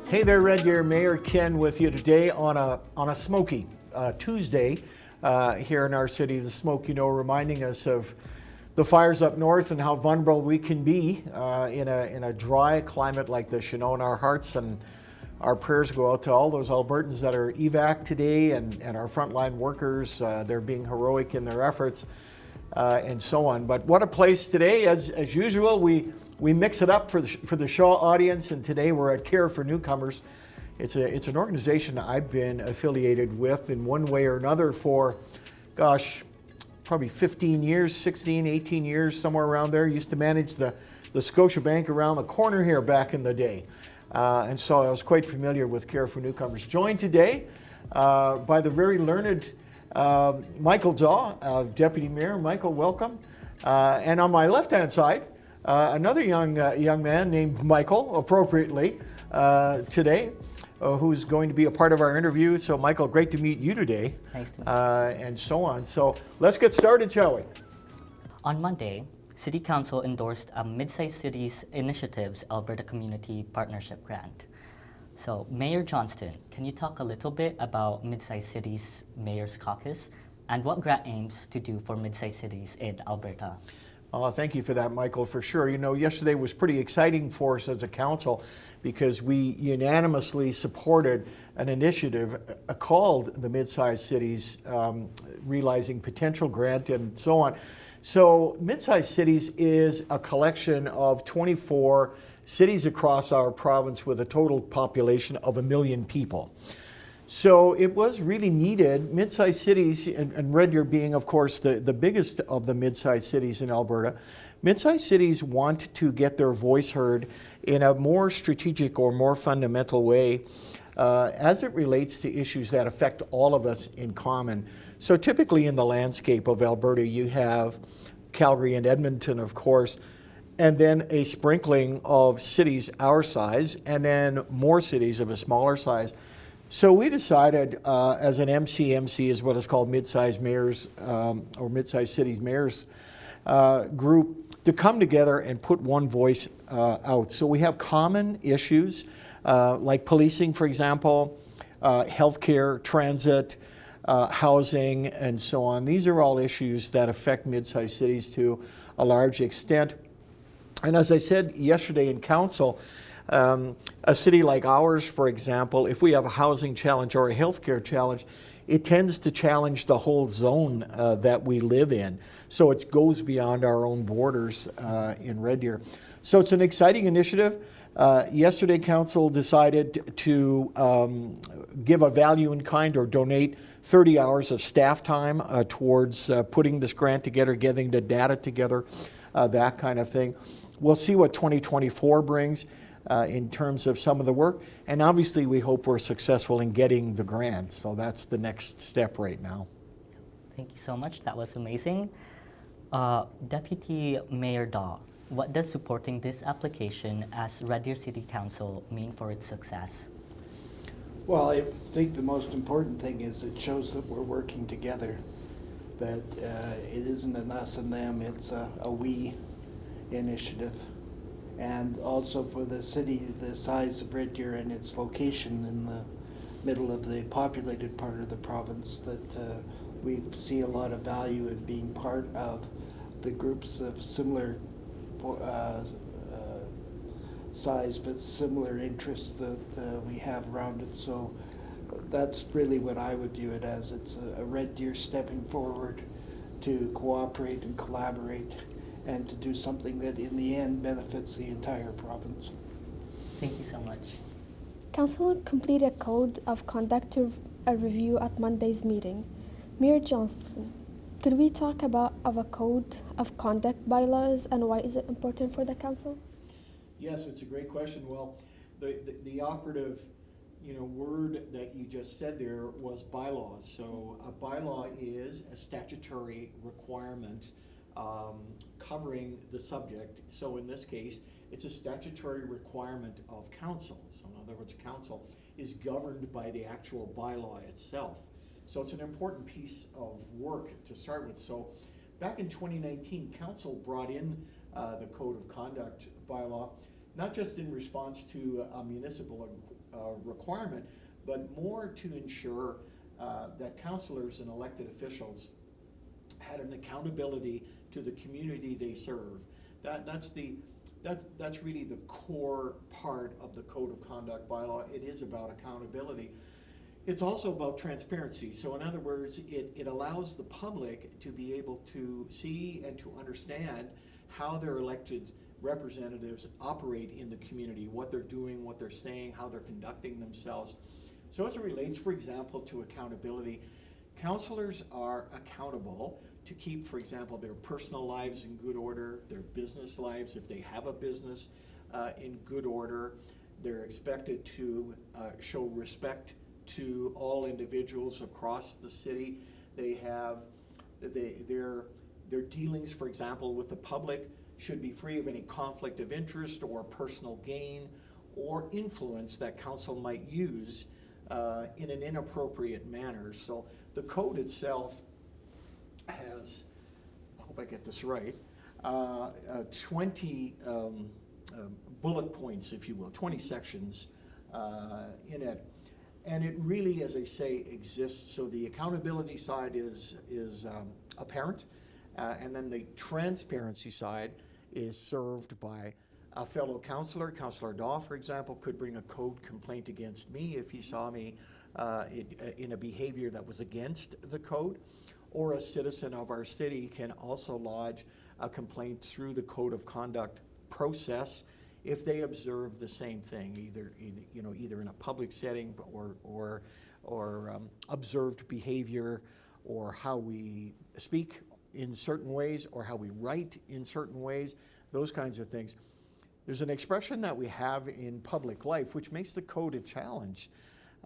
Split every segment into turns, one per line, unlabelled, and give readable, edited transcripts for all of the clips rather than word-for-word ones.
Hey there, Red Deer. Mayor Ken with you today on a smoky Tuesday here in our city. The smoke, reminding us of the fires up north and how vulnerable we can be in a dry climate like this. And our hearts and our prayers go out to all those Albertans that are evac today and our frontline workers. They're being heroic in their efforts and so on. But what a place today. As usual, we mix it up for the show audience, and today we're at Care for Newcomers. It's an organization I've been affiliated with in one way or another for, probably 15 years, 16, 18 years, somewhere around there. Used to manage the Scotiabank around the corner here back in the day. And so I was quite familiar with Care for Newcomers. Joined today by the very learned Michael Daw, Deputy Mayor. Michael, welcome. And on my left-hand side, another young man named Michael, appropriately, today, who's going to be a part of our interview. So, Michael, great to meet you today.
Nice to meet you.
And so on. So, let's get started, shall we?
On Monday, City Council endorsed a Mid-Sized Cities Initiatives Alberta Community Partnership Grant. So, Mayor Johnston, can you talk a little bit about Mid-Sized Cities Mayor's Caucus and what grant aims to do for mid-sized cities in Alberta?
Thank you for that, Michael, for sure. Yesterday was pretty exciting for us as a council because we unanimously supported an initiative called the Mid-Sized Cities Realizing Potential Grant and so on. So Mid-Sized Cities is a collection of 24 cities across our province with a total population of 1 million people. So it was really needed. Mid-sized cities, and Red Deer being, of course, the biggest of the mid-sized cities in Alberta, mid-sized cities want to get their voice heard in a more strategic or more fundamental way as it relates to issues that affect all of us in common. So typically in the landscape of Alberta, you have Calgary and Edmonton, of course, and then a sprinkling of cities our size, and then more cities of a smaller size. So we decided as an MC is what is called Mid-Sized Mayors or Mid-Sized Cities Mayors group to come together and put one voice out. So we have common issues like policing, for example, healthcare, transit, housing, and so on. These are all issues that affect mid-sized cities to a large extent. And as I said yesterday in council, a city like ours, for example, if we have a housing challenge or a healthcare challenge, it tends to challenge the whole zone that we live in. So it goes beyond our own borders in Red Deer. So it's an exciting initiative. Yesterday, council decided to give a value in kind or donate 30 hours of staff time towards putting this grant together, getting the data together, that kind of thing. We'll see what 2024 brings. In terms of some of the work. And obviously we hope we're successful in getting the grant. So that's the next step right now.
Thank you so much. That was amazing. Deputy Mayor Daw, what does supporting this application as Red Deer City Council mean for its success?
Well, I think the most important thing is it shows that we're working together, that it isn't an us and them, it's a we initiative. And also for the city the size of Red Deer and its location in the middle of the populated part of the province, that we see a lot of value in being part of the groups of similar size but similar interests that we have around it. So that's really what I would view it as. It's a Red Deer stepping forward to cooperate and collaborate and to do something that in the end benefits the entire province.
Thank you so much.
Council completed a code of conduct to a review at Monday's meeting. Mayor Johnston, could we talk about a code of conduct bylaws and why is it important for the council?
Yes, it's a great question. Well, the operative word that you just said there was bylaws. So a bylaw is a statutory requirement covering the subject. So in this case, it's a statutory requirement of council. So in other words, council is governed by the actual bylaw itself. So it's an important piece of work to start with. So back in 2019, council brought in the Code of Conduct bylaw not just in response to a municipal requirement, but more to ensure that councilors and elected officials had an accountability to the community they serve. That's really the core part of the Code of Conduct bylaw. It is about accountability. It's also about transparency. So in other words, it allows the public to be able to see and to understand how their elected representatives operate in the community, what they're doing, what they're saying, how they're conducting themselves. So as it relates, for example, to accountability, councilors are accountable to keep, for example, their personal lives in good order, their business lives, if they have a business, in good order. They're expected to show respect to all individuals across the city. They have their dealings, for example, with the public should be free of any conflict of interest or personal gain or influence that council might use in an inappropriate manner. So the code itself has, I hope I get this right, 20 bullet points, if you will, 20 sections in it. And it really, as I say, exists. So the accountability side is apparent, and then the transparency side is served by a fellow councilor. Councilor Daw, for example, could bring a code complaint against me if he saw me in a behavior that was against the code. Or a citizen of our city can also lodge a complaint through the Code of Conduct process if they observe the same thing, either in a public setting or observed behavior, or how we speak in certain ways, or how we write in certain ways, those kinds of things. There's an expression that we have in public life which makes the code a challenge,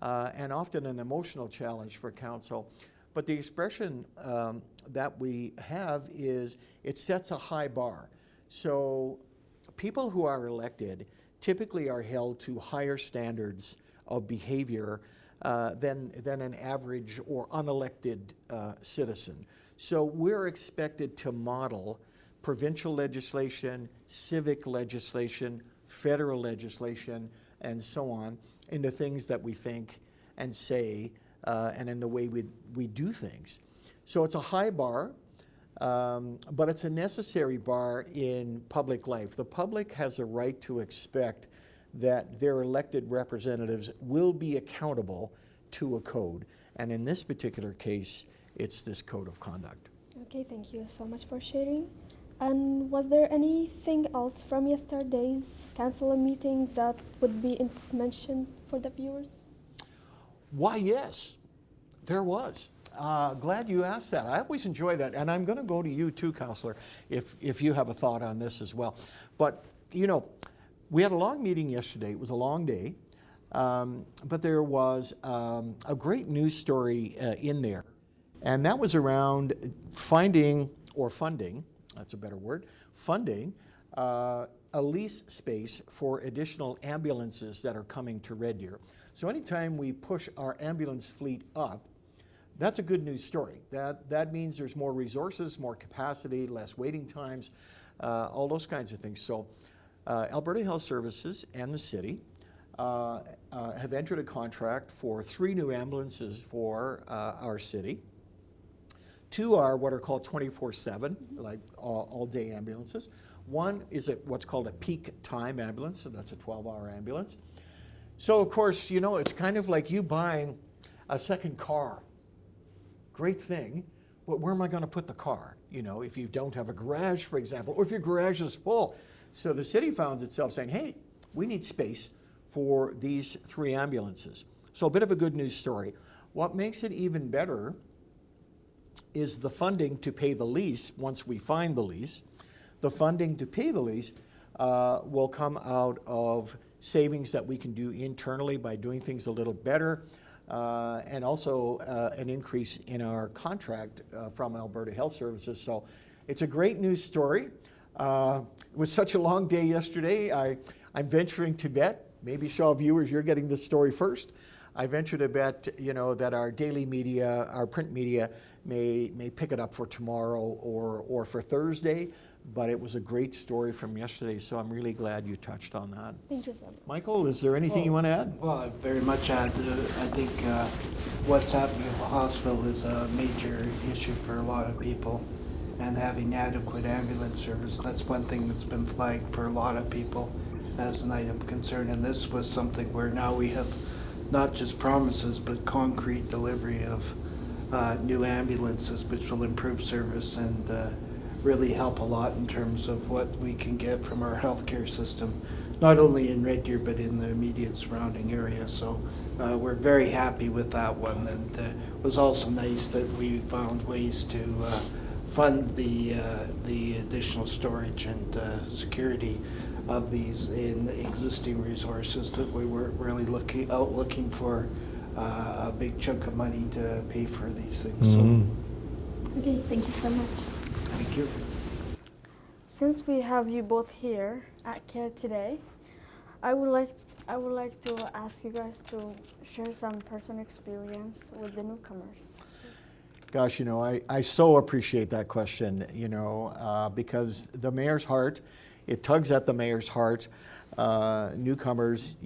and often an emotional challenge for council. But the expression that we have is, it sets a high bar. So people who are elected typically are held to higher standards of behavior than an average or unelected citizen. So we're expected to model provincial legislation, civic legislation, federal legislation, and so on, into things that we think and say, and in the way we do things. So it's a high bar, but it's a necessary bar in public life. The public has a right to expect that their elected representatives will be accountable to a code. And in this particular case, it's this Code of Conduct.
Okay, thank you so much for sharing. And was there anything else from yesterday's council meeting that would be mentioned for the viewers?
Why, yes, there was. Glad you asked that. I always enjoy that. And I'm going to go to you too, Councillor, if you have a thought on this as well. But, we had a long meeting yesterday. It was a long day. But there was a great news story in there. And that was around funding, that's a better word, funding a lease space for additional ambulances that are coming to Red Deer. So anytime we push our ambulance fleet up, that's a good news story. That means there's more resources, more capacity, less waiting times, all those kinds of things. So Alberta Health Services and the city have entered a contract for 3 new ambulances for our city. 2 are what are called 24/7, like all-day ambulances. 1 is what's called a peak time ambulance, so that's a 12-hour ambulance. So of course, it's kind of like you buying a second car. Great thing, but where am I going to put the car? If you don't have a garage, for example, or if your garage is full. So the city found itself saying, hey, we need space for these 3 ambulances. So a bit of a good news story. What makes it even better is the funding to pay the lease. Once we find the lease, the funding to pay the lease will come out of savings that we can do internally by doing things a little better, and also an increase in our contract from Alberta Health Services. So it's a great news story. It was such a long day yesterday. I'm venturing to bet, maybe Shaw viewers, you're getting this story first. I venture to bet, that our daily media, our print media, may pick it up for tomorrow or for Thursday. but it was a great story from yesterday, so I'm really glad you touched on that.
Thank you so much.
Michael, is there anything you want to add?
Well, I very much add, I think what's happening at the hospital is a major issue for a lot of people. And having adequate ambulance service, that's one thing that's been flagged for a lot of people as an item of concern. And this was something where now we have not just promises, but concrete delivery of new ambulances, which will improve service and really help a lot in terms of what we can get from our healthcare system, not only in Red Deer, but in the immediate surrounding area. So we're very happy with that one. And it was also nice that we found ways to fund the additional storage and security of these in existing resources, that we weren't really looking for a big chunk of money to pay for these things.
Okay, thank you so much.
Thank you.
Since we have you both here at CARE today, I would like to ask you guys to share some personal experience with the newcomers.
Gosh, I so appreciate that question, because the mayor's heart, it tugs at the mayor's heart. Newcomers,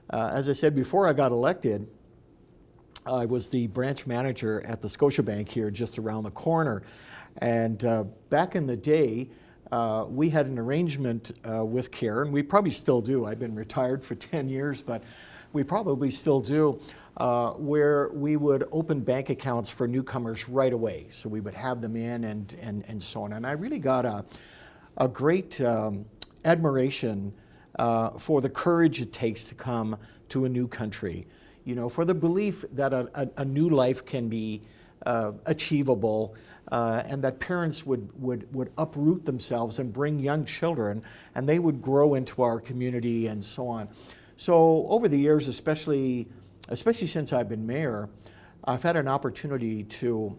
as I said, before I got elected, I was the branch manager at the Scotiabank here just around the corner. And back in the day, we had an arrangement with CARE, and we probably still do. I've been retired for 10 years, but we probably still do, where we would open bank accounts for newcomers right away. So we would have them in and so on. And I really got a great admiration for the courage it takes to come to a new country, for the belief that a new life can be achievable, and that parents would uproot themselves and bring young children, and they would grow into our community and so on. So over the years, especially since I've been mayor, I've had an opportunity to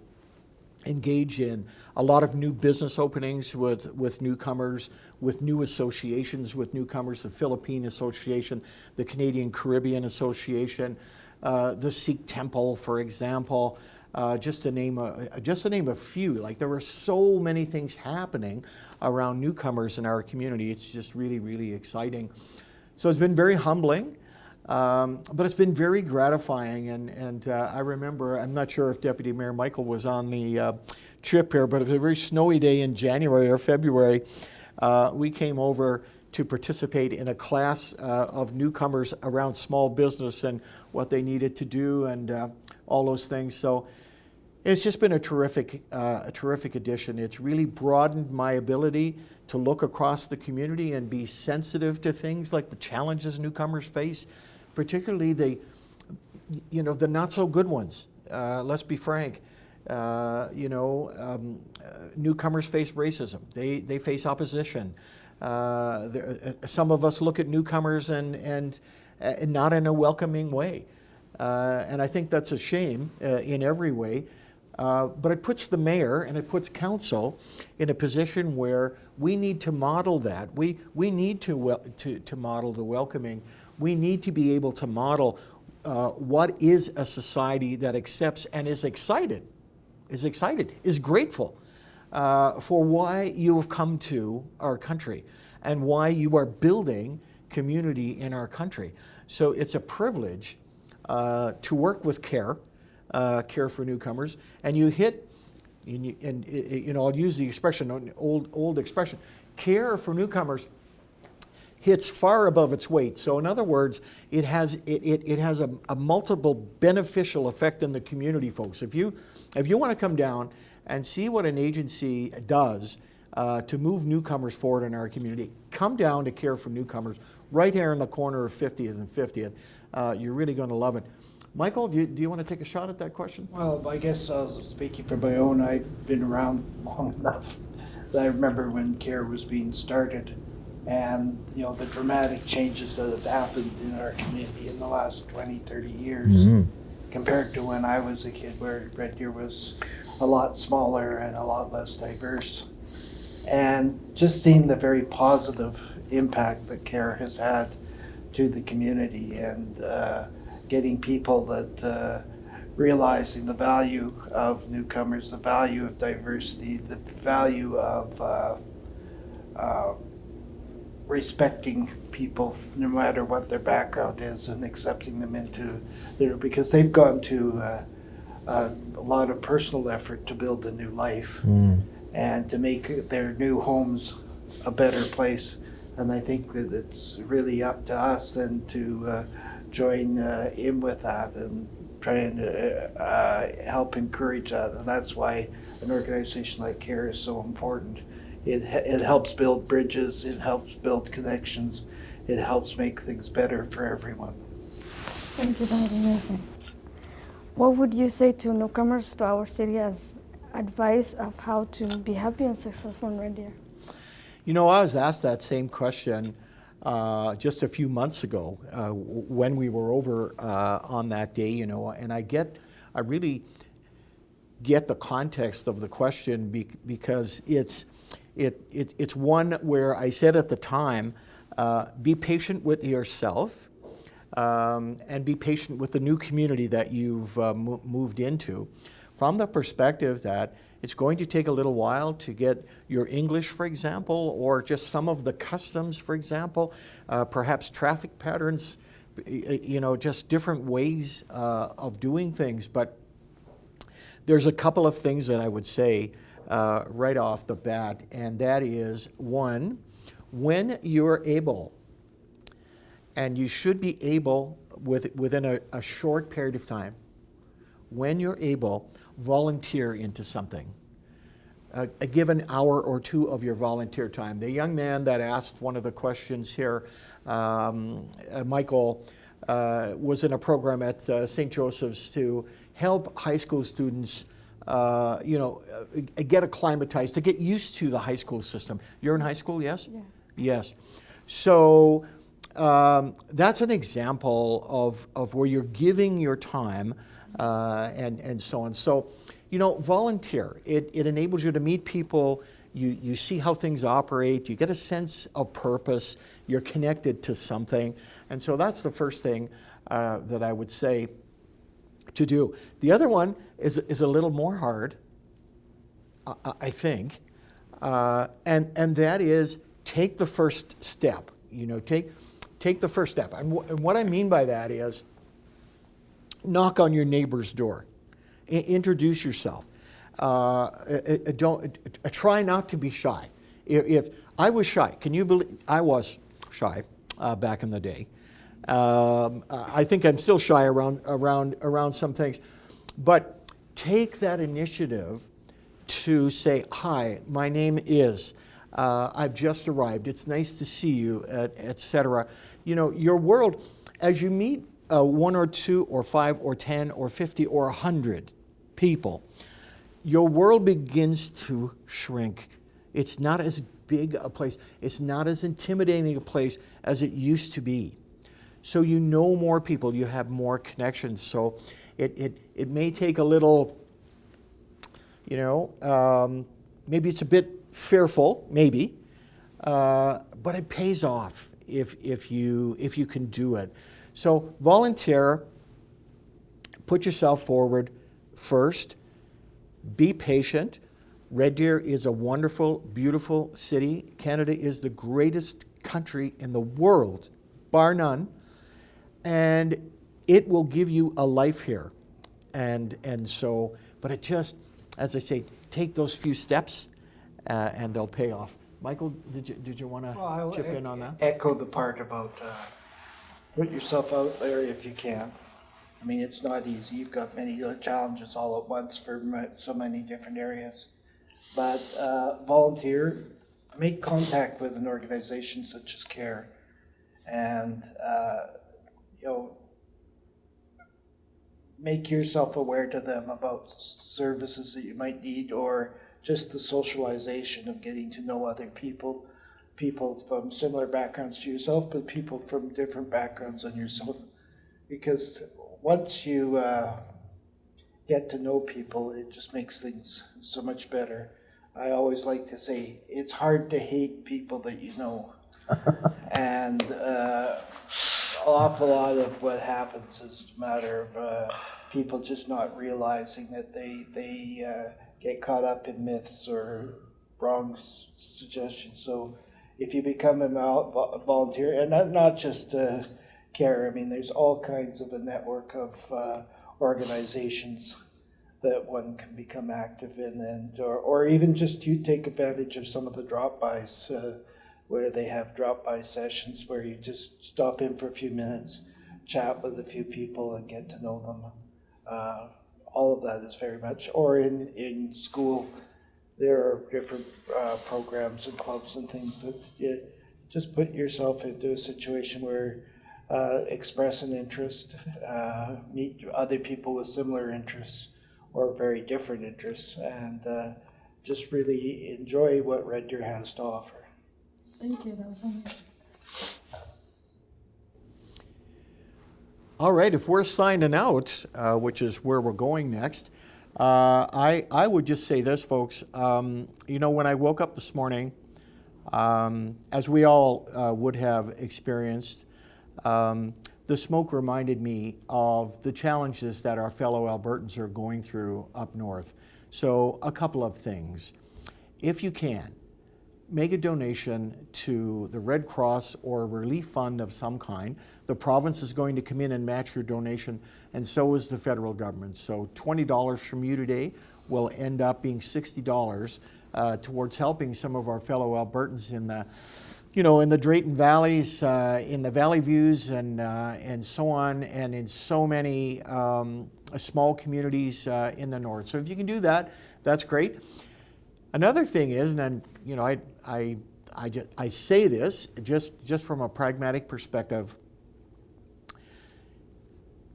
engage in a lot of new business openings with newcomers, with new associations with newcomers, the Philippine Association, the Canadian Caribbean Association, the Sikh Temple, for example, just to name a few. Like, there were so many things happening around newcomers in our community. It's just really, really exciting. So it's been very humbling, but it's been very gratifying. And I remember, I'm not sure if Deputy Mayor Michael was on the trip here, but it was a very snowy day in January or February. We came over to participate in a class of newcomers around small business and what they needed to do and all those things. So it's just been a terrific addition. It's really broadened my ability to look across the community and be sensitive to things like the challenges newcomers face, particularly the not so good ones. Let's be frank. Newcomers face racism. They face opposition. Some of us look at newcomers and not in a welcoming way. And I think that's a shame in every way. But it puts the mayor and it puts council in a position where we need to model that. We need to model the welcoming. We need to be able to model what is a society that accepts and is excited, is grateful for why you have come to our country and why you are building community in our country. So it's a privilege to work with CARE. Care for Newcomers, and you hit, I'll use the expression, an old expression, Care for Newcomers hits far above its weight. So in other words, it has a multiple beneficial effect in the community, folks. If you want to come down and see what an agency does to move newcomers forward in our community, come down to Care for Newcomers right here in the corner of 50th and 50th. You're really going to love it. Michael, do you want to take a shot at that question?
Well, I guess speaking for my own, I've been around long enough that I remember when CARE was being started, and the dramatic changes that have happened in our community in the last 20, 30 years compared to when I was a kid, where Red Deer was a lot smaller and a lot less diverse. And just seeing the very positive impact that CARE has had to the community, and getting people that realizing the value of newcomers, the value of diversity, the value of respecting people no matter what their background is and accepting them into their, because they've gone to a lot of personal effort to build a new life and to make their new homes a better place. And I think that it's really up to us then to join in with that and try and help encourage that. And that's why an organization like CARE is so important. It helps build bridges, it helps build connections, it helps make things better for everyone.
Thank you, that was amazing. What would you say to newcomers to our city as advice of how to be happy and successful in Red Deer?
You know, I was asked that same question just a few months ago when we were over on that day, you know, and I really get the context of the question because it's one where I said at the time, be patient with yourself and be patient with the new community that you've moved into, from the perspective that it's going to take a little while to get your English, for example, or just some of the customs, for example, perhaps traffic patterns, you know, just different ways of doing things. But there's a couple of things that I would say right off the bat, and that is, one, when you're able, and you should be able within a short period of time, when you're able, volunteer into something. Give an hour or two of your volunteer time. The young man that asked one of the questions here, Michael, was in a program at St. Joseph's to help high school students get acclimatized, to get used to the high school system. You're in high school, yes?
Yeah.
Yes. So that's an example of where you're giving your time and so on. So, you know, volunteer. It enables you to meet people. You see how things operate. You get a sense of purpose. You're connected to something. And so that's the first thing that I would say to do. The other one is a little more hard, I think, and that is take the first step. You know, take the first step. And what I mean by that is knock on your neighbor's door. Introduce yourself. Try not to be shy. If I was shy, can you believe I was shy back in the day? I think I'm still shy around some things, but take that initiative to say, "Hi, my name is. I've just arrived. It's nice to see you," etc. You know, your world, as you meet one or two or 5 or 10 or 50 or 100 people, your world begins to shrink. It's not as big a place. It's not as intimidating a place as it used to be. So you know more people. You have more connections. So it may take a little, you know, maybe it's a bit fearful, maybe, but it pays off if you can do it. So volunteer, put yourself forward first, be patient. Red Deer is a wonderful, beautiful city. Canada is the greatest country in the world, bar none, and it will give you a life here. And so, but it just, as I say, take those few steps and they'll pay off. Michael, did you want to chip in on that?
Echo the part about put yourself out there if you can. I mean, it's not easy. You've got many challenges all at once for so many different areas. But volunteer, make contact with an organization such as CARE, and you know, make yourself aware to them about services that you might need, or just the socialization of getting to know other people from similar backgrounds to yourself, but people from different backgrounds than yourself. Because once you get to know people, it just makes things so much better. I always like to say, it's hard to hate people that you know. And an awful lot of what happens is a matter of people just not realizing that they get caught up in myths or wrong suggestions. So if you become a volunteer, and not just CARE, I mean, there's all kinds of a network of organizations that one can become active in, and or even just you take advantage of some of the drop-bys where they have drop-by sessions where you just stop in for a few minutes, chat with a few people and get to know them. All of that is very much, or in school, there are different programs and clubs and things that you just put yourself into a situation where express an interest, meet other people with similar interests or very different interests, and just really enjoy what Red Deer has to offer.
Thank you. That was amazing.
All right, if we're signing out, which is where we're going next, I would just say this, folks. You know, when I woke up this morning, as we all would have experienced, the smoke reminded me of the challenges that our fellow Albertans are going through up north. So a couple of things. If you can, make a donation to the Red Cross or a relief fund of some kind. The province is going to come in and match your donation, and so is the federal government. So $20 from you today will end up being $60 towards helping some of our fellow Albertans in the, you know, in the Drayton Valleys, in the Valley Views, and so on, and in so many small communities in the north. So if you can do that, that's great. Another thing is, and then, you know, I say this just from a pragmatic perspective.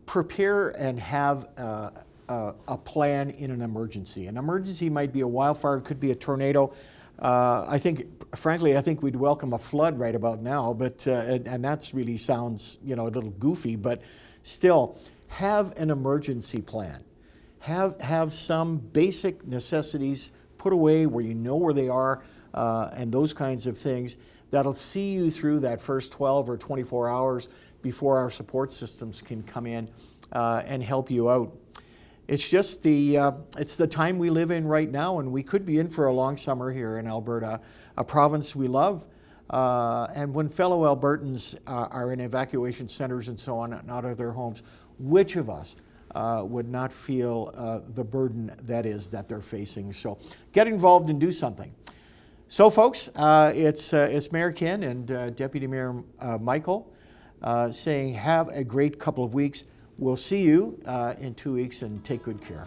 Prepare and have a plan in an emergency. An emergency might be a wildfire, it could be a tornado. I think, frankly, we'd welcome a flood right about now, but and that's really sounds, you know, a little goofy, but still, have an emergency plan. Have some basic necessities put away where you know where they are, and those kinds of things that'll see you through that first 12 or 24 hours before our support systems can come in and help you out. It's just it's the time we live in right now, and we could be in for a long summer here in Alberta, a province we love. And when fellow Albertans are in evacuation centers and so on, and out of their homes, which of us would not feel the burden that they're facing? So get involved and do something. So, folks, it's Mayor Ken and Deputy Mayor Michael saying have a great couple of weeks. We'll see you in 2 weeks, and take good care.